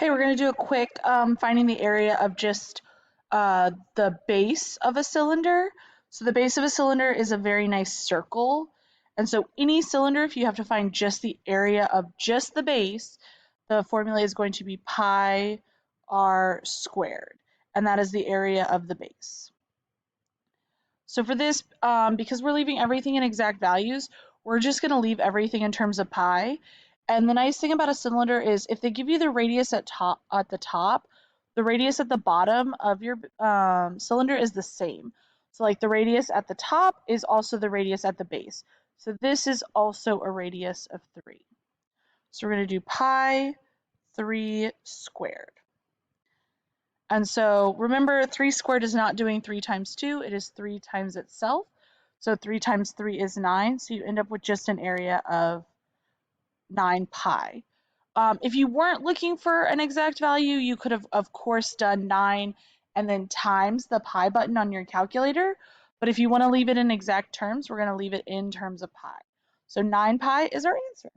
Hey, we're going to do a quick finding the area of just the base of a cylinder. So the base of a cylinder is a very nice circle. And so any cylinder, if you have to find just the area of just the base, the formula is going to be pi r squared. And that is the area of the base. So for this, because we're leaving everything in exact values, we're just going to leave everything in terms of pi. And the nice thing about a cylinder is if they give you the radius at the top, the radius at the bottom of your cylinder is the same. So like the radius at the top is also the radius at the base. So this is also a radius of 3. So we're going to do pi 3 squared. And so remember, 3 squared is not doing 3 times 2, it is 3 times itself. So 3 times 3 is 9, so you end up with just an area of 9 pi. If you weren't looking for an exact value, you could have, of course, done 9 and then times the pi button on your calculator. But if you want to leave it in exact terms, we're going to leave it in terms of pi. So 9 pi is our answer.